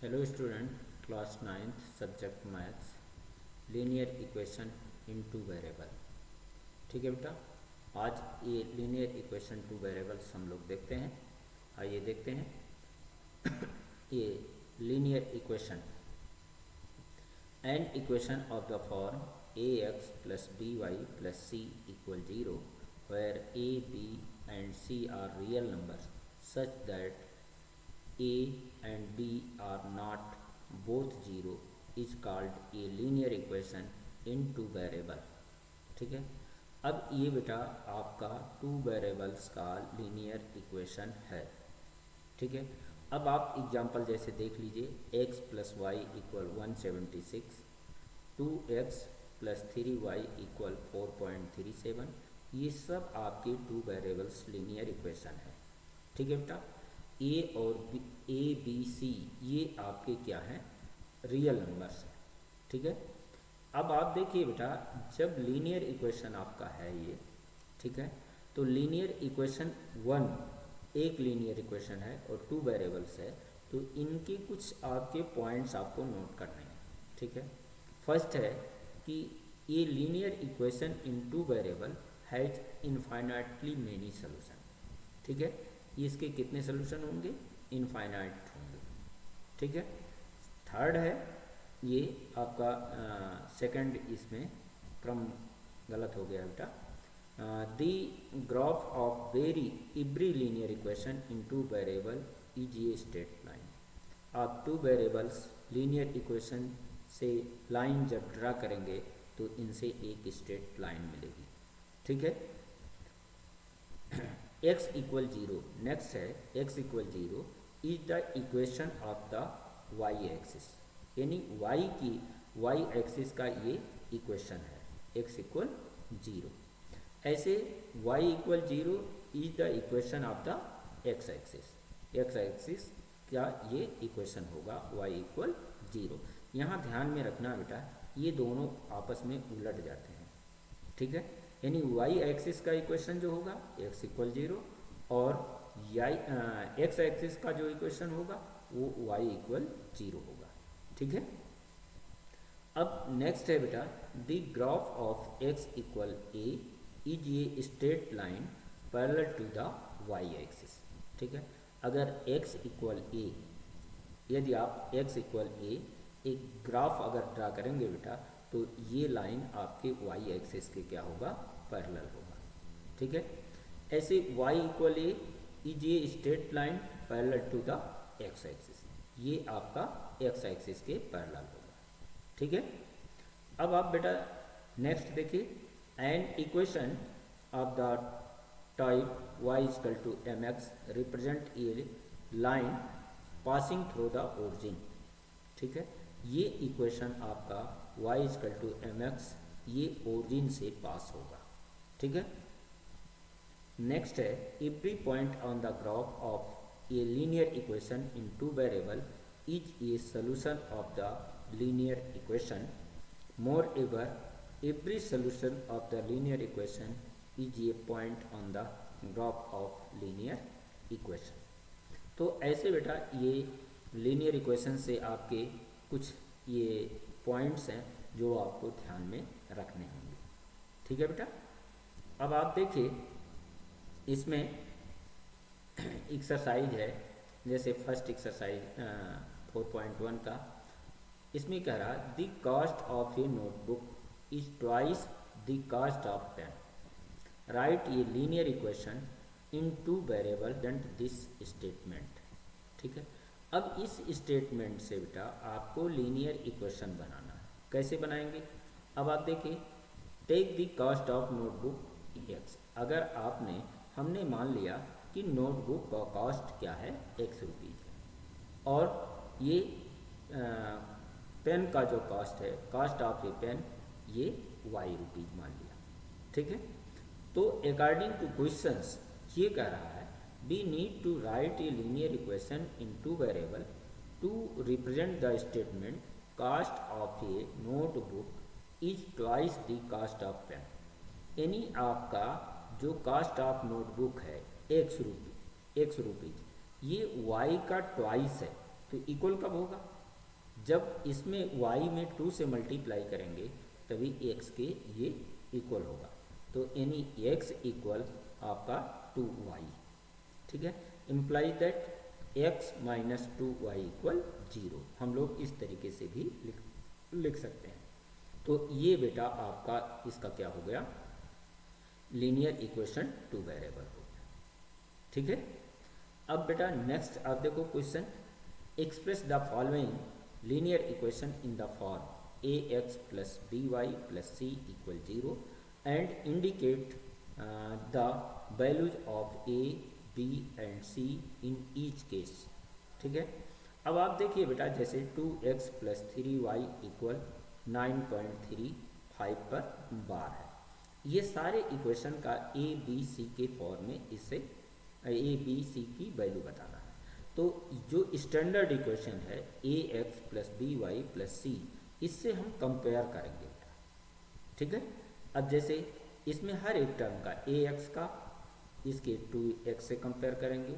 Hello student, class 9th subject maths, linear equation in two variable. ठीक है बेटा, आज ये लीनियर इक्वेशन टू वेरिएबल्स हम लोग देखते हैं। आइए देखते हैं ये linear equation an equation of the form a x plus b y plus c equal 0 where a b and c are real numbers such that a and b are not both 0 is called a linear equation in two variable। ठीक है, अब ये बेटा आपका two variables का linear equation है। ठीक है, अब आप एग्जांपल जैसे देख लीजिए, x plus y equal 176, 2x plus 3y equal 4.37, ये सब आपके टू वेरिएबल्स लीनियर इक्वेशन है। ठीक है बेटा, ए और ए बी सी ये आपके क्या हैं, रियल नंबर्स हैं। ठीक है, अब आप देखिए बेटा, जब लीनियर इक्वेशन आपका है ये, ठीक है, तो लीनियर इक्वेशन वन एक लीनियर इक्वेशन है और टू वेरिएबल्स है, तो इनके कुछ आपके पॉइंट्स आपको नोट करने हैं। ठीक है, फर्स्ट है कि ये linear equation in two variable has infinitely many solution. ठीक है, इसके कितने सोल्यूशन होंगे, इनफाइनाइट होंगे। ठीक है, थर्ड है ये आपका सेकंड, इसमें क्रम गलत हो गया बेटा। The graph of very every linear equation in two variable is a straight line. आप टू वेरिएबल्स लीनियर इक्वेशन से लाइन जब ड्रा करेंगे तो इनसे एक स्ट्रेट लाइन मिलेगी। ठीक है, x इक्वल 0, नेक्स्ट है x equal 0 is the equation of the y axis, यानी y की y एक्सिस का ये इक्वेशन है, x इक्वल 0। ऐसे y equal 0 is the equation of the x axis का ये इक्वेशन होगा y इक्वल 0। यहाँ ध्यान में रखना बेटा, ये दोनों आपस में उलट जाते हैं। ठीक है, यानी y एक्सिस का इक्वेशन जो होगा x इक्वल 0 और x एक्सिस का जो इक्वेशन होगा वो y इक्वल 0 होगा। ठीक है, अब नेक्स्ट है बेटा, the graph of x equal a is a straight line parallel to the y axis. ठीक है, अगर x इक्वल a, यदि आप x इक्वल a एक ग्राफ अगर ड्रा करेंगे बेटा, तो ये लाइन आपके y एक्सिस के क्या होगा, पैरेलल होगा। ठीक है, ऐसे y equal a is a straight line parallel to the x axis, ये आपका x एक्सिस के पैरेलल होगा। ठीक है, अब आप बेटा नेक्स्ट देखिए, an equation of the type y equal to mx represent a line passing through the origin. ठीक है, ये इक्वेशन आपका y इक्वल टू mx ये ओरिजिन से पास होगा। ठीक है, नेक्स्ट है, every point on the graph of a linear equation in two variable is a solution of the linear equation. Moreover every solution of the linear equation is a point on the graph of linear equation. तो ऐसे बेटा ये linear equation से आपके कुछ ये points हैं जो आपको ध्यान में रखने होंगे। ठीक है बेटा, अब आप देखिए इसमें एक्सरसाइज है, जैसे फर्स्ट एक्सरसाइज 4.1 का, इसमें कह रहा the cost of a notebook is twice the cost of pen. Write a linear equation in two variable dent this statement. ठीक है, अब इस स्टेटमेंट से बेटा आपको लीनियर इक्वेशन बनाना है। कैसे बनाएंगे, अब आप देखिए, take the cost of notebook x। अगर आपने हमने मान लिया कि नोटबुक का कॉस्ट क्या है, x रुपीज़ है, और ये पेन का जो कॉस्ट है, कॉस्ट ऑफ ए पेन, ये y रुपीज़ मान लिया। ठीक है, तो अकॉर्डिंग टू क्वेश्चंस ये कह रहा है we need to write a linear equation in two variable to represent the statement cost of a notebook is twice the cost of pen। यानी आपका जो कास्ट ऑफ नोटबुक है x रुपीज़, ये y का ट्वाइस है, तो equal कब होगा, जब इसमें y में 2 से मल्टीप्लाई करेंगे तभी x के ये इक्वल होगा। तो यानी x इक्वल आपका 2y, ठीक है। Imply that x minus 2y equal 0, हम लोग इस तरीके से भी लिख सकते हैं। तो ये बेटा आपका इसका क्या हो गया, लीनियर इक्वेशन 2 वेरिएबल हो गया, ठीक है। अब बेटा नेक्स्ट आप देखो question, express the following linear equation in the form ax plus by plus c equal 0 and indicate the values of a b and c in each case, ठीक है। अब आप देखिए बेटा, जैसे 2x प्लस 3y इक्वल 9.35 पर बार है, ये सारे इक्वेशन का a b c के फॉर्म में इससे a b c की वैल्यू बताना है। तो जो स्टैंडर्ड इक्वेशन है ax plus by plus c, इससे हम कंपेयर करेंगे, ठीक है। अब जैसे इसमें हर एक टर्म का ax का इसके 2x से कंपेयर करेंगे,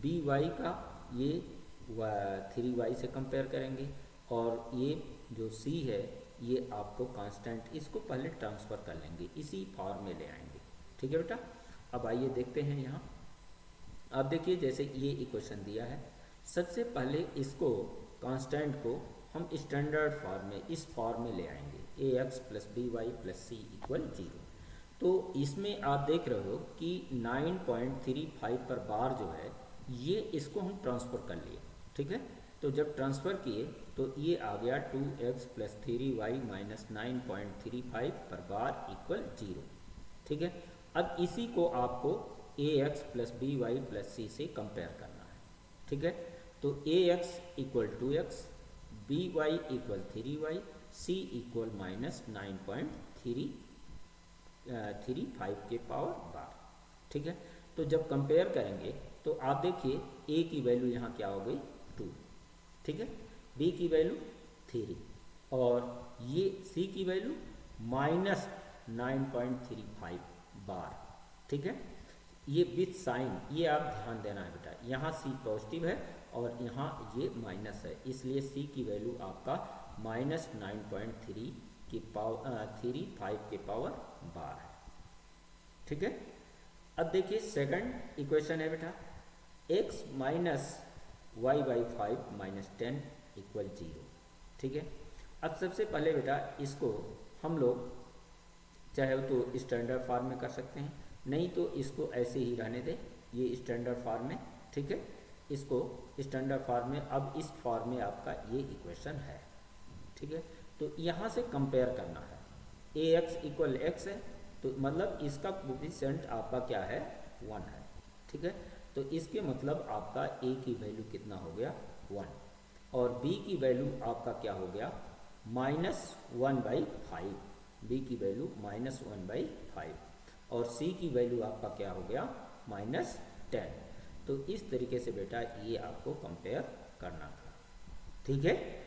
by का ये 3y से कंपेयर करेंगे, और ये जो c है ये आपको कांस्टेंट, इसको पहले ट्रांसफ़र कर लेंगे, इसी फॉर्म में ले आएंगे, ठीक है बेटा। अब आइए देखते हैं यहाँ, आप देखिए जैसे ये इक्वेशन दिया है, सबसे पहले इसको कांस्टेंट को हम स्टैंडर्ड फॉर्म में, इस फॉर्म में ले आएंगे, ax plus by plus c equal 0। तो इसमें आप देख रहे हो कि 9.35 पर बार जो है ये इसको हम ट्रांसफ़र कर लिए, ठीक है। तो जब ट्रांसफ़र किए तो ये आ गया 2x प्लस 3y माइनस 9.35 पर बार इक्वल 0, ठीक है। अब इसी को आपको ax plus by plus c से कंपेयर करना है, ठीक है। तो ax equal 2x, by equal 3y, c equal minus 9.35 के पावर बार, ठीक है। तो जब कंपेयर करेंगे तो आप देखिए a की वैल्यू यहाँ क्या हो गई 2, ठीक है, b की वैल्यू 3 और ये c की वैल्यू माइनस 9.35 बार, ठीक है। ये विथ साइन, ये आप ध्यान देना है बेटा, यहाँ c पॉजिटिव है और यहाँ ये माइनस है, इसलिए c की वैल्यू आपका माइनस 9.3 की पावर 35 के पावर बार है, ठीक है। अब देखिए सेकंड इक्वेशन है बेटा, x minus y by 5 minus 10 equal 0, ठीक है। अब सबसे पहले बेटा इसको हम लोग चाहे तो स्टैंडर्ड फॉर्म में कर सकते हैं, नहीं तो इसको ऐसे ही रहने दें, ये स्टैंडर्ड फॉर्म में, ठीक है। इसको स्टैंडर्ड फॉर्म में, अब इस फॉर्म में आपका ये इक्वेशन है, ठीक है। तो यहाँ से कंपेयर करना है, ax इक्वल x है, तो मतलब इसका कोफिशिएंट आपका क्या है 1 है, ठीक है। तो इसके मतलब आपका a की वैल्यू कितना हो गया 1, और b की वैल्यू आपका क्या हो गया माइनस 1/5, b की वैल्यू माइनस 1/5, और c की वैल्यू आपका क्या हो गया माइनस 10। तो इस तरीके से बेटा ये आपको कंपेयर करना था, ठीक है।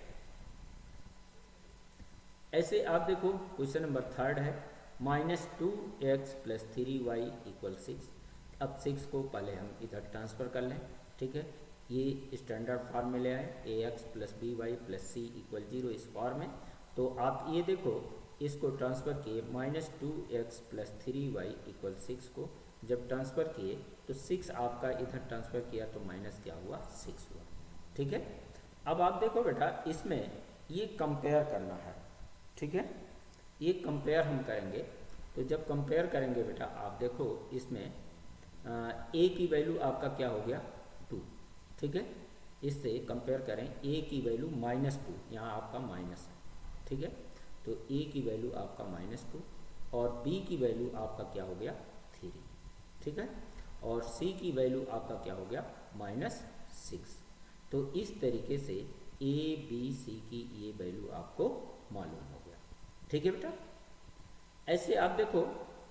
ऐसे आप देखो क्वेश्चन नंबर 3 है, minus 2x plus 3y equal 6। अब 6 को पहले हम इधर ट्रांसफ़र कर लें, ठीक है। ये स्टैंडर्ड फॉर्म में ले आए, ax plus by plus c equal 0 इस फॉर्म में। तो आप ये देखो इसको ट्रांसफ़र किए, minus 2x plus 3y equal 6 को जब ट्रांसफ़र किए तो 6 आपका इधर ट्रांसफ़र किया तो माइनस क्या हुआ 6 हुआ, ठीक है। अब आप देखो बेटा इसमें ये कंपेयर करना है, ठीक है। ये कंपेयर हम करेंगे, तो जब कंपेयर करेंगे बेटा आप देखो इसमें a की वैल्यू आपका क्या हो गया 2, ठीक है। इससे कंपेयर करें, a की वैल्यू माइनस 2, यहाँ आपका माइनस है, ठीक है। तो a की वैल्यू आपका माइनस 2 और b की वैल्यू आपका क्या हो गया 3, ठीक है, और c की वैल्यू आपका क्या हो गया माइनस 6। तो इस तरीके से a b c की ये वैल्यू आपको मालूम हो गया, ठीक है बेटा। ऐसे आप देखो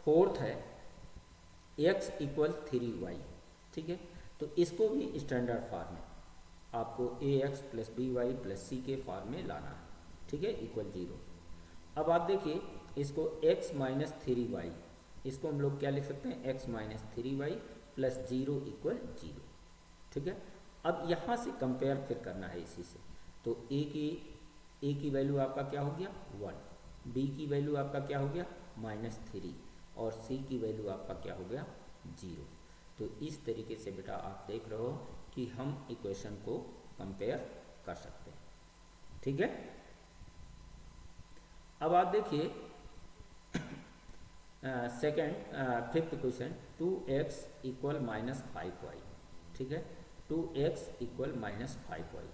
फोर्थ है x इक्वल 3y, ठीक है। तो इसको भी स्टैंडर्ड फॉर्म में आपको ax plus by plus c के फॉर्म में लाना है, ठीक है, इक्वल 0। अब आप देखिए इसको x माइनस 3y, इसको हम लोग क्या लिख सकते हैं x minus 3y plus 0 equal 0, ठीक है। अब यहाँ से कंपेयर फिर करना है इसी से, तो a की ए की वैल्यू आपका क्या हो गया 1, बी की वैल्यू आपका क्या हो गया -3 और सी की वैल्यू आपका क्या हो गया 0। तो इस तरीके से बेटा आप देख रहे हो कि हम इक्वेशन को कंपेयर कर सकते हैं। ठीक है, अब आप देखिए fifth question 2x equal -5y। ठीक है, 2x इक्वल -5y।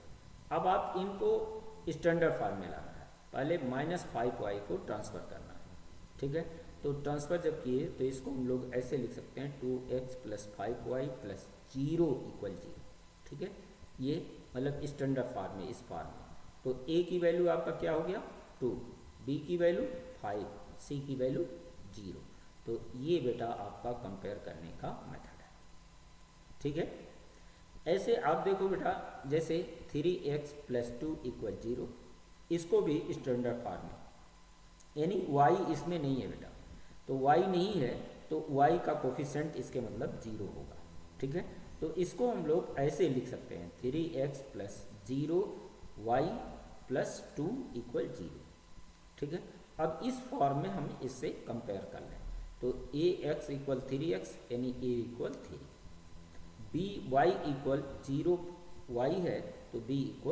अब आप इनको स्टैंडर्ड फॉर्म में लाना है, पहले -5y को ट्रांसफ़र करना है। ठीक है, तो ट्रांसफ़र जब किए तो इसको हम लोग ऐसे लिख सकते हैं 2x + 5y + 0 = 0। ठीक है, ये मतलब स्टैंडर्ड फॉर्म में, इस फॉर्म में। तो a की वैल्यू आपका क्या हो गया 2, b की वैल्यू 5, c की वैल्यू 0। तो ये बेटा आपका कंपेयर करने का मेथड है। ठीक है, ऐसे आप देखो बेटा, जैसे 3x + 2 = 0, इसको भी स्टैंडर्ड फॉर्म में, यानी y इसमें नहीं है बेटा, तो y नहीं है तो y का कोफिशिएंट इसके मतलब 0 होगा। ठीक है, तो इसको हम लोग ऐसे लिख सकते हैं 3x + 0 y + 2 = 0। ठीक है, अब इस फॉर्म में हम इससे कंपेयर कर लें तो ax = 3x यानी a = 3, by = 0 y है तो b =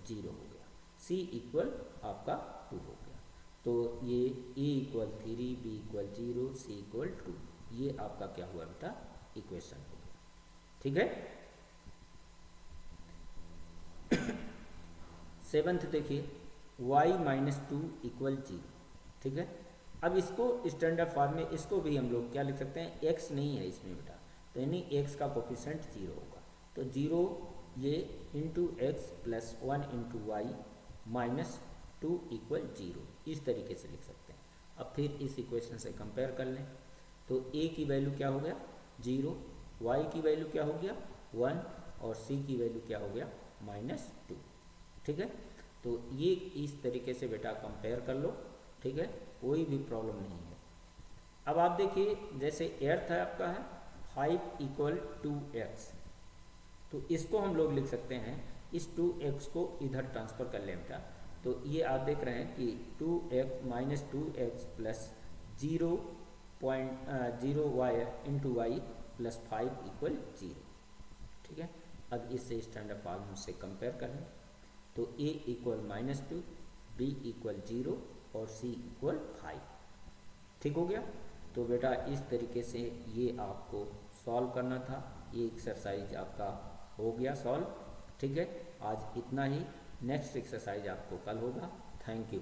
0 हो गया, c = आपका 2 हो गया। तो ये a = 3, b = 0, c = 2, ये आपका क्या हुआ बेटा इक्वेशन हो गया। ठीक है, सेवन्थ देखिए y - 2 = 0। ठीक है, अब इसको स्टैंडर्ड फॉर्म में, इसको भी हम लोग क्या लिख सकते हैं, x नहीं है इसमें बेटा, तो यानी x का कोफिशिएंट 0 होगा, तो 0 ये इंटू x + 1 × y - 2 = 0, इस तरीके से लिख सकते हैं। अब फिर इस इक्वेशन से कंपेयर कर लें तो a की वैल्यू क्या हो गया 0, y की वैल्यू क्या हो गया 1 और c की वैल्यू क्या हो गया -2। ठीक है, तो ये इस तरीके से बेटा कंपेयर कर लो। ठीक है, कोई भी प्रॉब्लम नहीं है। अब आप देखिए, जैसे एर्थ है आपका है 5 = 2x, तो इसको हम लोग लिख सकते हैं, इस 2x को इधर ट्रांसफ़र कर लें बेटा, तो ये आप देख रहे हैं कि 2x - 2x + 0.0y × y + 5 = 0। ठीक है, अब इससे स्टैंडर्ड फॉर्म से कंपेयर कर लें तो a = -2, b = 0 और c = 5। ठीक हो गया, तो बेटा इस तरीके से ये आपको सॉल्व करना था। ये एक्सरसाइज आपका हो गया सॉल्व। ठीक है, आज इतना ही, नेक्स्ट एक्सरसाइज आपको कल होगा। Thank you.